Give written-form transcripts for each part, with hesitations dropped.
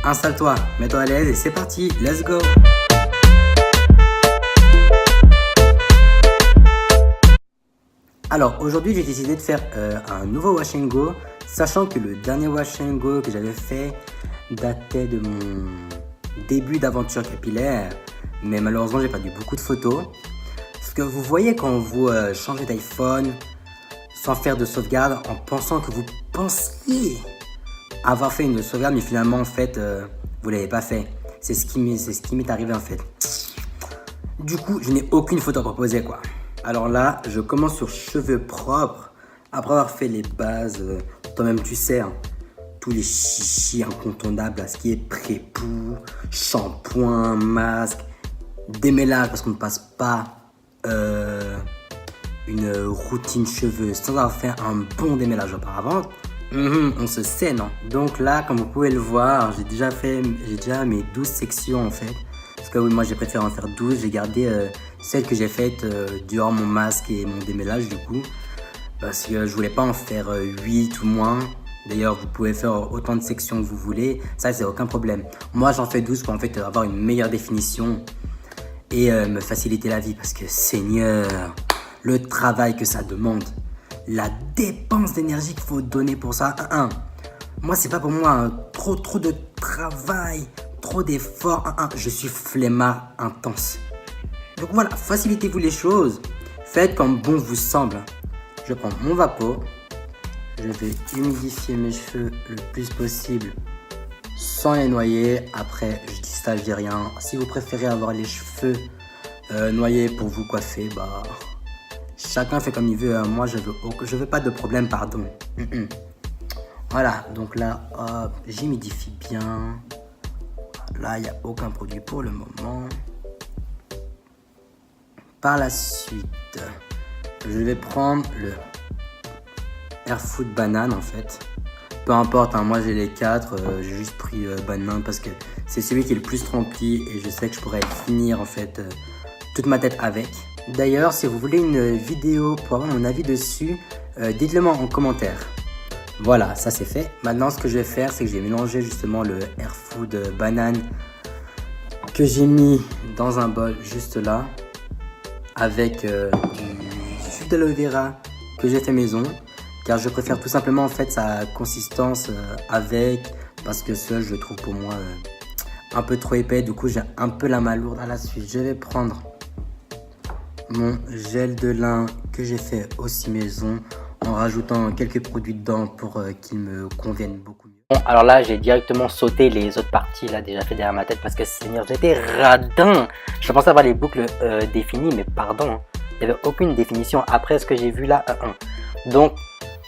Installe-toi, mets-toi à l'aise et c'est parti, let's go. Alors aujourd'hui j'ai décidé de faire un nouveau wash and go, sachant que le dernier wash and go que j'avais fait datait de mon début d'aventure capillaire, mais malheureusement j'ai perdu beaucoup de photos. Parce que vous voyez quand vous changez d'iPhone sans faire de sauvegarde en pensant que vous pensiez avoir fait une sauvegarde, mais finalement en fait vous l'avez pas fait. C'est ce qui m'est arrivé en fait. Du coup je n'ai aucune photo à proposer quoi. Alors là je commence sur cheveux propres après avoir fait les bases. Toi-même tu sais hein, tous les chichis incontournables à ce qui est pré-poux, shampoing, masque, démêlage parce qu'on ne passe pas une routine cheveux sans avoir fait un bon démêlage auparavant. On se sait non. Donc là comme vous pouvez le voir j'ai déjà mes 12 sections en fait. Parce que oui moi j'ai préféré en faire 12. J'ai gardé celles que j'ai faites durant mon masque et mon démêlage du coup. Parce que je voulais pas en faire 8 ou moins. D'ailleurs vous pouvez faire autant de sections que vous voulez. Ça c'est aucun problème. Moi j'en fais 12 pour en fait avoir une meilleure définition. Et me faciliter la vie parce que Seigneur, le travail que ça demande, la dépense d'énergie qu'il faut donner pour ça. Moi c'est pas pour moi hein, trop de travail, trop d'efforts. Je suis flemmard intense. Donc voilà, facilitez-vous les choses, faites comme bon vous semble. Je prends mon vapeau, je vais humidifier mes cheveux le plus possible sans les noyer. Après je dis ça, je dis rien. Si vous préférez avoir les cheveux noyés pour vous coiffer, bah chacun fait comme il veut. Moi je veux pas de problème, pardon. Voilà, donc là hop, j'humidifie bien. Là il n'y a aucun produit pour le moment. Par la suite je vais prendre le Airfood banane en fait. Peu importe, hein, moi j'ai les 4, j'ai juste pris banane parce que c'est celui qui est le plus rempli et je sais que je pourrais finir en fait toute ma tête avec. D'ailleurs, si vous voulez une vidéo pour avoir mon avis dessus, dites-le moi en commentaire. Voilà, ça c'est fait. Maintenant, ce que je vais faire, c'est que je vais mélanger justement le Airfood banane que j'ai mis dans un bol juste là avec du jus d'aloe vera que j'ai fait maison. Car je préfère tout simplement en fait sa consistance avec, parce que seul je le trouve pour moi un peu trop épais. Du coup j'ai un peu la main lourde. À la suite je vais prendre mon gel de lin que j'ai fait aussi maison en rajoutant quelques produits dedans pour qu'il me convienne beaucoup mieux. Bon alors là j'ai directement sauté les autres parties là déjà fait derrière ma tête parce que Seigneur j'étais radin. Je pensais avoir les boucles définies mais pardon, il n'y avait aucune définition après ce que j'ai vu là. Donc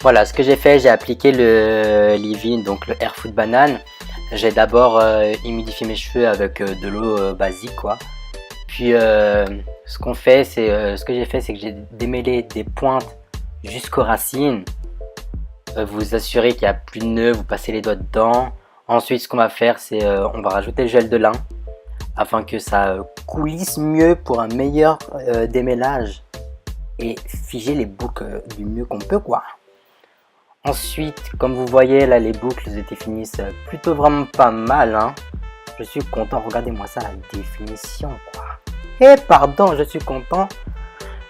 voilà, ce que j'ai fait, j'ai appliqué le leave-in, donc le Airfood banane. J'ai d'abord humidifié mes cheveux avec de l'eau basique quoi. Puis ce que j'ai fait, c'est que j'ai démêlé des pointes jusqu'aux racines. Vous assurez qu'il n'y a plus de nœuds, vous passez les doigts dedans. Ensuite, ce qu'on va faire, c'est on va rajouter le gel de lin afin que ça coulisse mieux pour un meilleur démêlage et figer les boucles du mieux qu'on peut quoi. Ensuite, comme vous voyez là, les boucles se définissent plutôt vraiment pas mal hein. Je suis content, regardez-moi ça, la définition quoi. Et pardon, je suis content.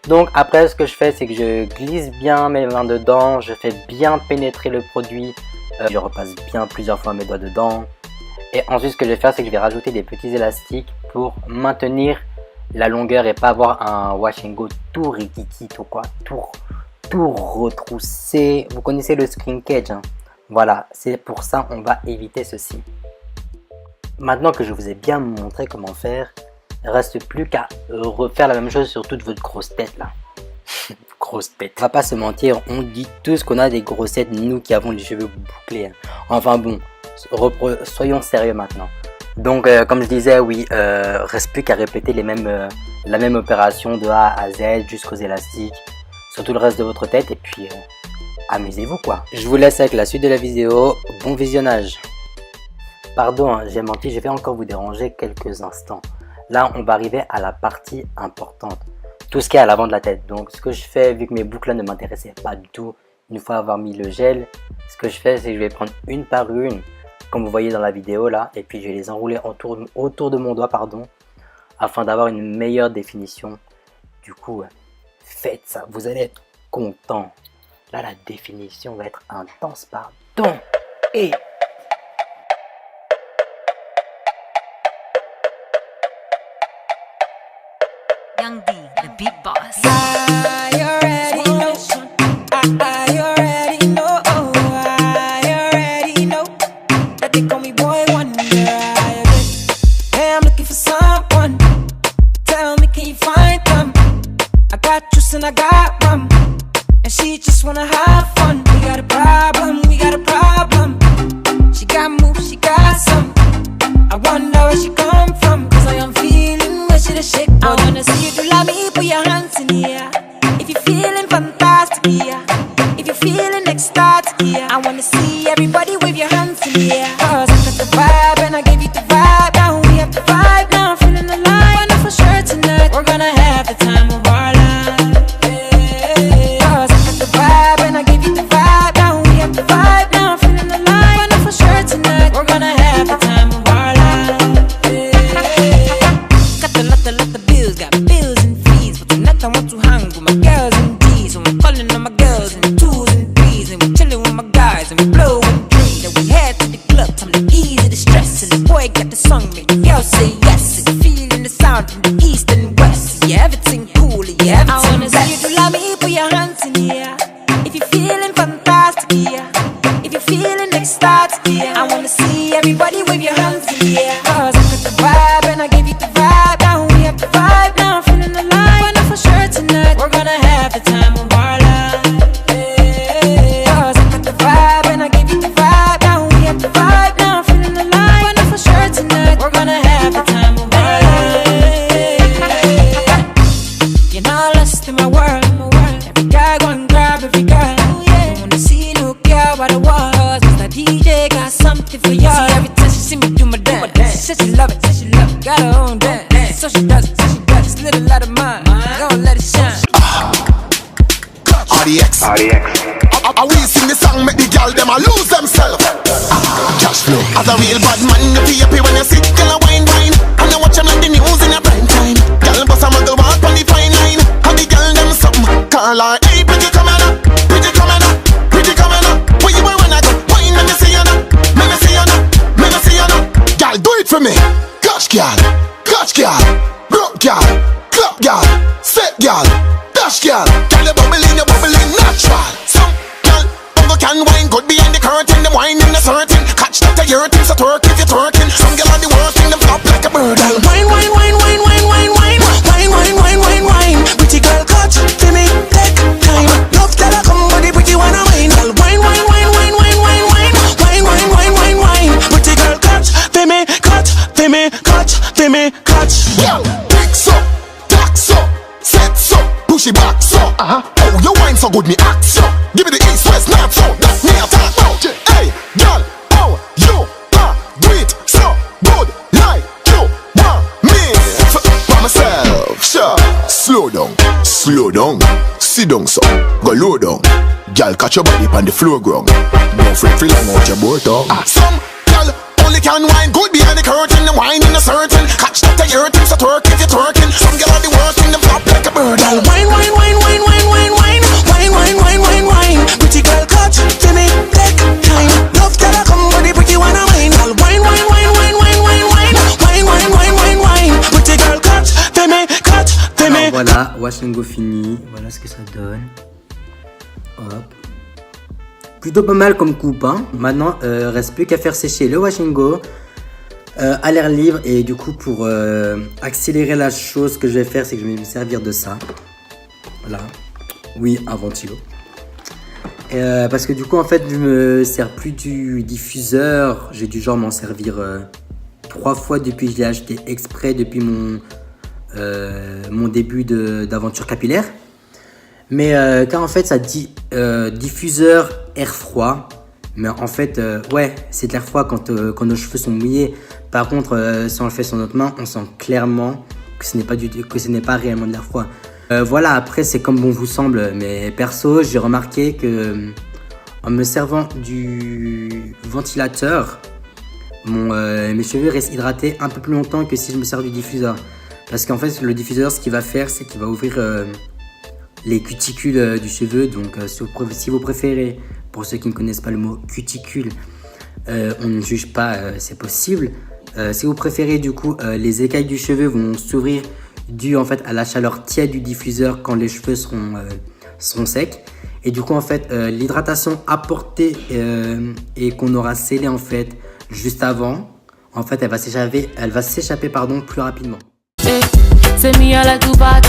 Donc après ce que je fais, c'est que je glisse bien mes mains dedans, je fais bien pénétrer le produit, je repasse bien plusieurs fois mes doigts dedans. Et ensuite ce que je vais faire, c'est que je vais rajouter des petits élastiques pour maintenir la longueur et pas avoir un wash and go tout rikiki, tout quoi, tout retroussé. Vous connaissez le screen cage hein. Voilà, c'est pour ça on va éviter ceci. Maintenant que je vous ai bien montré comment faire, il ne reste plus qu'à refaire la même chose sur toute votre grosse tête là. Grosse tête. On va pas se mentir, on dit tous qu'on a des grosses têtes, nous qui avons les cheveux bouclés hein. Enfin bon, soyons sérieux maintenant. Donc comme je disais, oui, reste plus qu'à répéter la même opération de A à Z jusqu'aux élastiques sur tout le reste de votre tête et puis amusez-vous quoi. Je vous laisse avec la suite de la vidéo, bon visionnage. Pardon, hein, j'ai menti, je vais encore vous déranger quelques instants. Là, on va arriver à la partie importante, tout ce qui est à l'avant de la tête. Donc ce que je fais, vu que mes boucles là ne m'intéressaient pas du tout, une fois avoir mis le gel, ce que je fais, c'est que je vais prendre une par une comme vous voyez dans la vidéo là, et puis je vais les enrouler autour de mon doigt, pardon, afin d'avoir une meilleure définition. Du coup, faites ça, vous allez être content. Là, la définition va être intense, pardon. Et Young D, the beat boss. I already know. I already know. I already know that they call me Boy Wonder. I agree. Hey, I'm looking for someone. Tell me, can you find them? I got juice and I got rum, and she just wanna have fun. We got a problem. We got a problem. She got moves. She got some. I wonder where she come from, 'cause I am feeling where she the shake. I wanna see you do like me, put your hands in the air. If you're feeling fantastic, yeah. If you're feeling ecstatic, yeah. I wanna see everybody wave your hands in the air. 'Cause I got the vibe and I gave you the vibe. Now we have the vibe, now I'm feeling alive. I know for sure tonight we're gonna have the time of our life. Yeah. 'Cause I got the vibe and I gave you the vibe. Now we have the vibe, now I'm feeling alive. I know for sure tonight we're gonna have the time of our life. Yeah. Got the bills, got bills and fees. But tonight I want to hang with my girls and D's. So I'm calling on my girls in twos and threes. And we're chilling with my guys and we blow and dream. Then we head to the club, time to ease the stress. And the boy got the song, make the girl say yes. And feeling the sound from the east and west. Yeah, everything cool, yeah, everything I wanna see you do like me, put your hands in the air. If you're feeling fantastic, yeah. If you're feeling ecstatic, yeah. I wanna see everybody wave your hands in the air. 'Cause I got the vibe and I gave you the vibe. Now we have the vibe, now I'm feeling alive. I know for sure tonight we're gonna have the time of our life. Yeah. 'Cause I got the vibe and I gave you the vibe. Now we have the vibe, now I'm feeling alive. I know for sure tonight we're gonna have the time of our life. You're not lost in my world. Every guy go and grab every girl. Don't wanna see no girl by the wall. 'Cause the DJ got something for y'all. See, every time she see me do my dance, she said she love it, got her own dance. So she does it, this little light of mine, gonna let it shine. RDX. I will sing the song, make the girl them a lose themselves. Cash flow. As a real bad man, you feel happy when you sit, girl a wine. And you watch them like the news in a prime time. Girl bust a muggle walk on the fine line. And the girl them something, call her, hey, pretty coming up, pretty coming up, pretty coming up. Where you when I go, wine, let me see you now, let me see you now, let me see you now. Girl, do it for me. Catch girl, broke girl, club girl, set girl, dash girl. Girl, you bubbling natural. Some girl, can wine good behind the curtain. Them wine in the certain. Catch that your thing, so twerk if you're twerking. Some girl are the worst thing, them flop like a bird. Wine. Pretty girl, catch to me, take time. Love girl, I come with the pretty one of mine. Wine. Pretty girl, catch to me, catch. Yo, picks up, tacks up, sets up, push it back so. Oh, your wine so good, me act so. Give me the east, west, north, south. That's me I talk about. Hey, girl, oh, you do it so good, like you want me. For myself, sure. Slow down, sit down so, go low down. Girl, catch your body on the floor ground. Don't fret, feel like out your boat out. Some girl only can wine good behind the curtain. The wine in a certain. Catch that your thing, so twerk if you're twerking. Some girl are the worst thing, them flop like a bird. Wine. Pretty girl, catch to me, take time. Love girl, I come with the pretty one of mine. Wine. Pretty girl, catch to me. Alors voilà, Wash and Go fini, voilà ce que ça donne. Hop. Plutôt pas mal comme coupe, hein. Maintenant, reste plus qu'à faire sécher le Wash and Go à l'air libre. Et du coup, pour accélérer la chose, ce que je vais faire, c'est que je vais me servir de ça. Voilà. Oui, un ventilo. Parce que du coup, en fait, je me sers plus du diffuseur. J'ai dû genre m'en servir 3 fois depuis que je l'ai acheté exprès depuis mon début d'aventure capillaire. Mais car en fait, ça dit diffuseur air froid. Mais en fait, ouais, c'est de l'air froid quand nos cheveux sont mouillés. Par contre, si on le fait sur notre main, on sent clairement que ce n'est pas réellement de l'air froid. Voilà, après c'est comme bon vous semble, mais perso j'ai remarqué que en me servant du ventilateur, mes cheveux restent hydratés un peu plus longtemps que si je me sers du diffuseur. Parce qu'en fait, le diffuseur, ce qu'il va faire, c'est qu'il va ouvrir les cuticules du cheveu. Donc, si vous préférez, pour ceux qui ne connaissent pas le mot cuticule, on ne juge pas, c'est possible. Si vous préférez, du coup, les écailles du cheveu vont s'ouvrir dû en fait à la chaleur tiède du diffuseur quand les cheveux seront secs. Et du coup, en fait, l'hydratation apportée et qu'on aura scellée en fait juste avant, en fait, elle va s'échapper plus rapidement. Hey, say me I like to party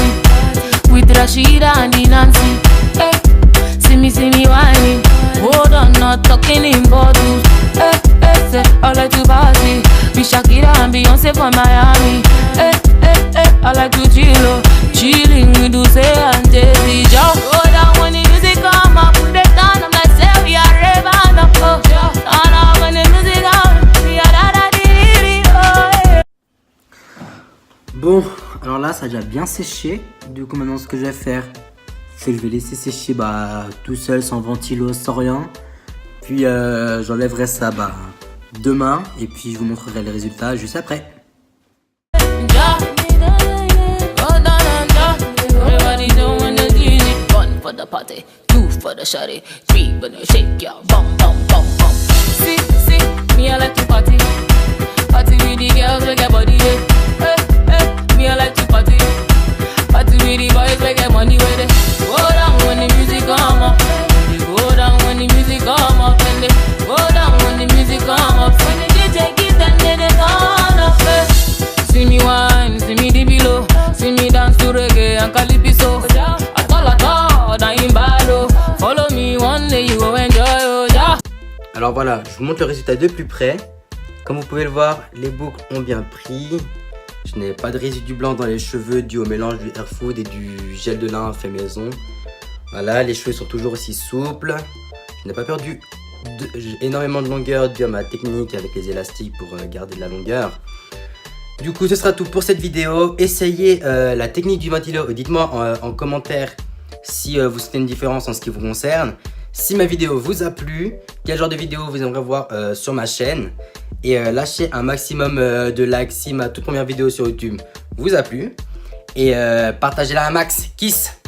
with Rashida and Nancy. Hey, see me whining. Hold on, not talking in bottles. Hey, hey, say I like to party with Shakira and Beyonce from Miami. Hey, hey, hey, I like to chilling with Usain and Jay-Z. Just go down when the music come up, put it down. I'm like, say we are raving up. Oh, turn up when the music come, we are da da di oh. Bon, alors là, ça a déjà bien séché. Du coup, maintenant, ce que je vais faire, c'est que je vais laisser sécher tout seul, sans ventilo, sans rien. Puis, j'enlèverai ça demain. Et puis, je vous montrerai les résultats juste après. For the party, 2 for the shawty, 3 when you shake your bum bum bum bum. See, me I like to party with the girls with their body. Hey, hey, me I like to party with the boys with their money. Where they go down when the music come up, they go down when the music come up, and they go down when the music come up. When the DJ give them, they turn up. See me wine, see me the below, see me dance to reggae and calypso. Alors voilà, je vous montre le résultat de plus près. Comme vous pouvez le voir, les boucles ont bien pris. Je n'ai pas de résidu blanc dans les cheveux dû au mélange du Air Food et du gel de lin fait maison. Voilà, les cheveux sont toujours aussi souples. Je n'ai pas perdu énormément de longueur dû à ma technique avec les élastiques pour garder de la longueur. Du coup, ce sera tout pour cette vidéo. Essayez la technique du ventilo et dites-moi en commentaire si vous sentez une différence en ce qui vous concerne. Si ma vidéo vous a plu, quel genre de vidéo vous aimeriez voir sur ma chaîne. Et lâchez un maximum de likes si ma toute première vidéo sur YouTube vous a plu. Et partagez-la un max. Kiss!